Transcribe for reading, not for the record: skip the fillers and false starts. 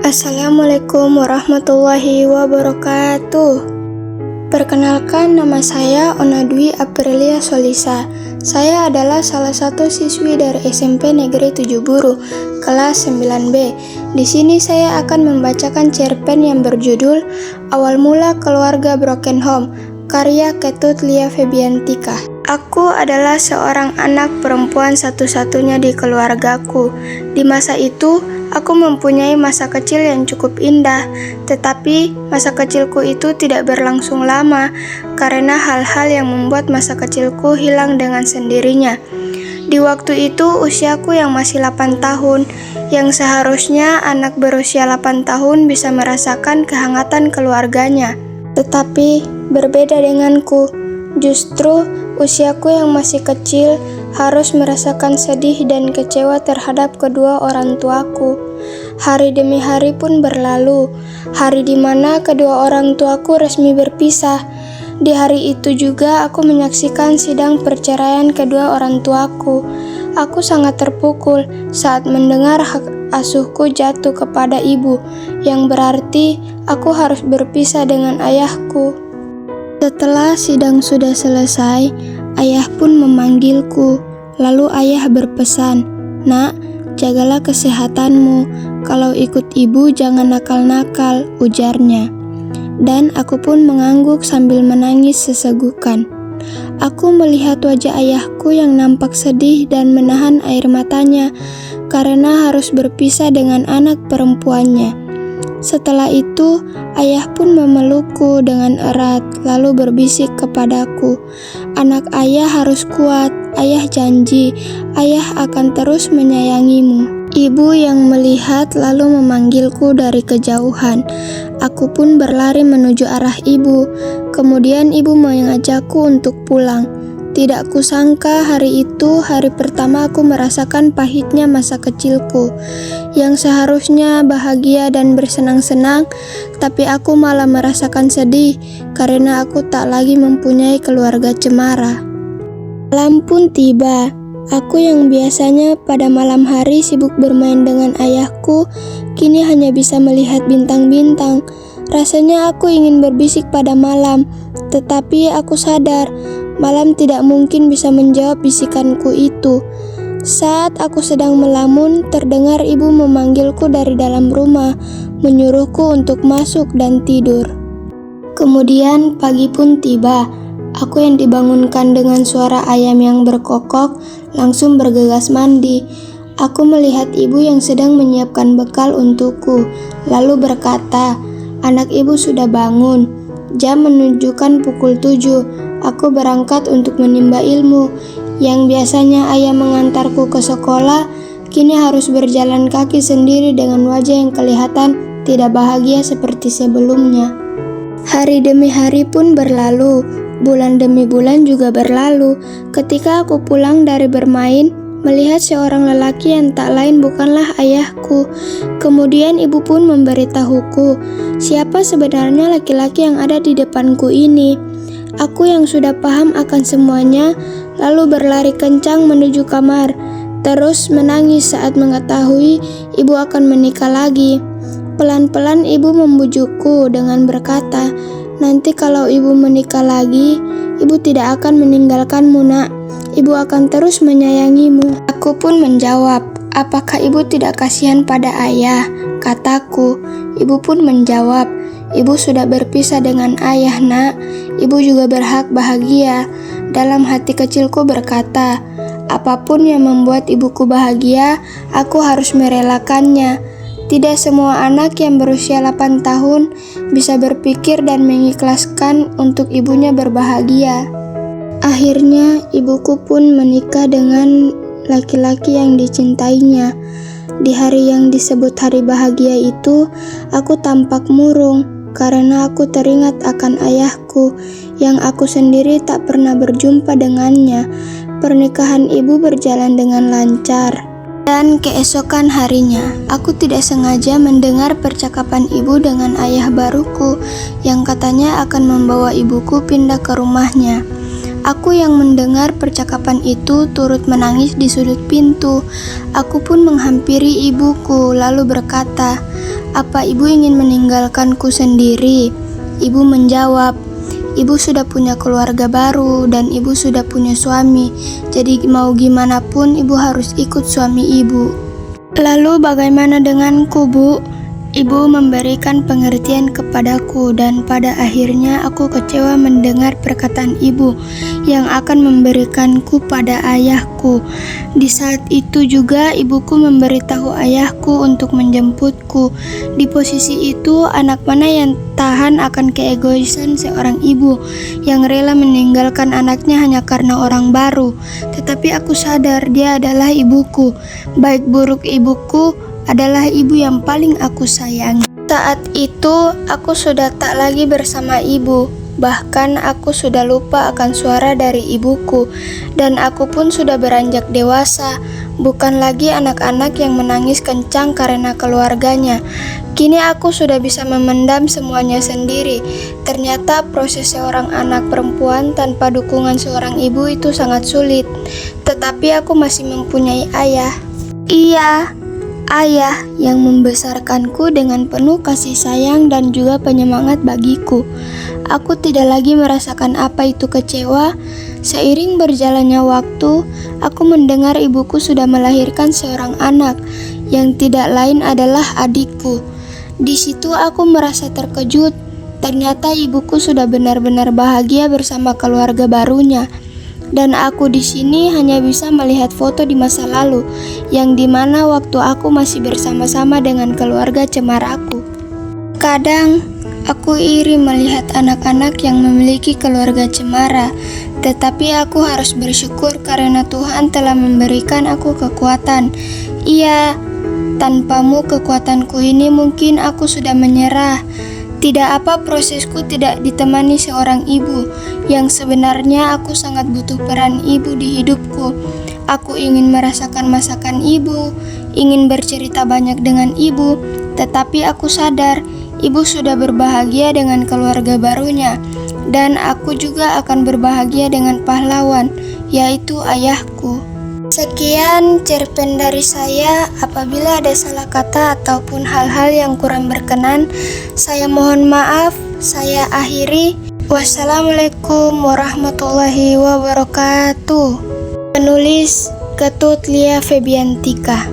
Assalamualaikum warahmatullahi wabarakatuh. Perkenalkan, nama saya Onadwi Aprilia Solisa. Saya adalah salah satu siswi dari SMP Negeri 7 Buru, kelas 9B. Di sini saya akan membacakan cerpen yang berjudul Awal Mula Keluarga Broken Home, karya Ketut Lia Febiantika. Aku adalah seorang anak perempuan satu-satunya di keluargaku. Di masa itu, aku mempunyai masa kecil yang cukup indah, tetapi masa kecilku itu tidak berlangsung lama karena hal-hal yang membuat masa kecilku hilang dengan sendirinya. Di waktu itu usiaku yang masih 8 tahun, yang seharusnya anak berusia 8 tahun bisa merasakan kehangatan keluarganya. Tetapi berbeda denganku, justru usiaku yang masih kecil harus merasakan sedih dan kecewa terhadap kedua orang tuaku. Hari demi hari pun berlalu, hari di mana kedua orang tuaku resmi berpisah. Di hari itu juga aku menyaksikan sidang perceraian kedua orang tuaku. Aku sangat terpukul saat mendengar hak asuhku jatuh kepada ibu, yang berarti aku harus berpisah dengan ayahku. Setelah sidang sudah selesai, ayah pun memanggilku. Lalu ayah berpesan, "Nak, jagalah kesehatanmu. Kalau ikut ibu jangan nakal-nakal," ujarnya. Dan aku pun mengangguk sambil menangis sesegukan. Aku melihat wajah ayahku yang nampak sedih dan menahan air matanya karena harus berpisah dengan anak perempuannya. Setelah itu, ayah pun memelukku dengan erat, lalu berbisik kepadaku, "Anak ayah harus kuat, ayah janji, ayah akan terus menyayangimu." Ibu yang melihat lalu memanggilku dari kejauhan. Aku pun berlari menuju arah ibu. Kemudian ibu mengajakku untuk pulang. Tidak kusangka hari itu hari pertama aku merasakan pahitnya masa kecilku, yang seharusnya bahagia dan bersenang-senang, tapi aku malah merasakan sedih karena aku tak lagi mempunyai keluarga cemara. Malam pun tiba. Aku yang biasanya pada malam hari sibuk bermain dengan ayahku, kini hanya bisa melihat bintang-bintang. Rasanya aku ingin berbisik pada malam, tetapi aku sadar malam tidak mungkin bisa menjawab bisikanku itu. Saat aku sedang melamun, terdengar ibu memanggilku dari dalam rumah, menyuruhku untuk masuk dan tidur. Kemudian pagi pun tiba. Aku yang dibangunkan dengan suara ayam yang berkokok, langsung bergegas mandi. Aku melihat ibu yang sedang menyiapkan bekal untukku, lalu berkata, "Anak ibu sudah bangun. Jam menunjukkan pukul 7. Aku berangkat untuk menimba ilmu. Yang biasanya ayah mengantarku ke sekolah, kini harus berjalan kaki sendiri dengan wajah yang kelihatan tidak bahagia seperti sebelumnya." Hari demi hari pun berlalu, bulan demi bulan juga berlalu. Ketika aku pulang dari bermain, melihat seorang lelaki yang tak lain bukanlah ayahku. Kemudian ibu pun memberitahuku, siapa sebenarnya laki-laki yang ada di depanku ini. Aku yang sudah paham akan semuanya, lalu berlari kencang menuju kamar, terus menangis saat mengetahui ibu akan menikah lagi. Pelan-pelan ibu membujukku dengan berkata, "Nanti kalau ibu menikah lagi, ibu tidak akan meninggalkanmu, Nak. Ibu akan terus menyayangimu." Aku pun menjawab, "Apakah ibu tidak kasihan pada ayah?" kataku. Ibu pun menjawab, "Ibu sudah berpisah dengan ayah, Nak. Ibu juga berhak bahagia." Dalam hati kecilku berkata, apapun yang membuat ibuku bahagia, aku harus merelakannya. Tidak semua anak yang berusia 8 tahun bisa berpikir dan mengikhlaskan untuk ibunya berbahagia. Akhirnya ibuku pun menikah dengan laki-laki yang dicintainya. Di hari yang disebut hari bahagia itu, aku tampak murung karena aku teringat akan ayahku yang aku sendiri tak pernah berjumpa dengannya. Pernikahan ibu berjalan dengan lancar. Dan keesokan harinya, aku tidak sengaja mendengar percakapan ibu dengan ayah baruku yang katanya akan membawa ibuku pindah ke rumahnya. Aku yang mendengar percakapan itu turut menangis di sudut pintu. Aku pun menghampiri ibuku lalu berkata, "Apa ibu ingin meninggalkanku sendiri?" Ibu menjawab, "Ibu sudah punya keluarga baru dan ibu sudah punya suami. Jadi mau gimana pun ibu harus ikut suami ibu." "Lalu bagaimana denganku, Bu?" Ibu memberikan pengertian kepadaku dan pada akhirnya aku kecewa mendengar perkataan ibu yang akan memberikanku pada ayahku. Di saat itu juga ibuku memberitahu ayahku untuk menjemputku. Di posisi itu, anak mana yang tahan akan keegoisan seorang ibu yang rela meninggalkan anaknya hanya karena orang baru? Tetapi aku sadar dia adalah ibuku. Baik buruk ibuku adalah ibu yang paling aku sayangi. Saat itu, aku sudah tak lagi bersama ibu. Bahkan aku sudah lupa akan suara dari ibuku. Dan aku pun sudah beranjak dewasa. Bukan lagi anak-anak yang menangis kencang karena keluarganya. Kini aku sudah bisa memendam semuanya sendiri. Ternyata proses seorang anak perempuan tanpa dukungan seorang ibu itu sangat sulit. Tetapi aku masih mempunyai ayah. Iya, ayah yang membesarkanku dengan penuh kasih sayang dan juga penyemangat bagiku. Aku tidak lagi merasakan apa itu kecewa. Seiring berjalannya waktu, aku mendengar ibuku sudah melahirkan seorang anak yang tidak lain adalah adikku. Di situ aku merasa terkejut. Ternyata ibuku sudah benar-benar bahagia bersama keluarga barunya. Dan aku di sini hanya bisa melihat foto di masa lalu, yang dimana waktu aku masih bersama-sama dengan keluarga cemaraku. Kadang aku iri melihat anak-anak yang memiliki keluarga cemara, tetapi aku harus bersyukur karena Tuhan telah memberikan aku kekuatan. Iya, tanpamu kekuatanku ini mungkin aku sudah menyerah. Tidak apa prosesku tidak ditemani seorang ibu, yang sebenarnya aku sangat butuh peran ibu di hidupku. Aku ingin merasakan masakan ibu, ingin bercerita banyak dengan ibu, tetapi aku sadar ibu sudah berbahagia dengan keluarga barunya, dan aku juga akan berbahagia dengan pahlawan, yaitu ayahku. Sekian cerpen dari saya. Apabila ada salah kata ataupun hal-hal yang kurang berkenan, saya mohon maaf. Saya akhiri. Wassalamualaikum warahmatullahi wabarakatuh. Penulis Ketut Lia Febiantika.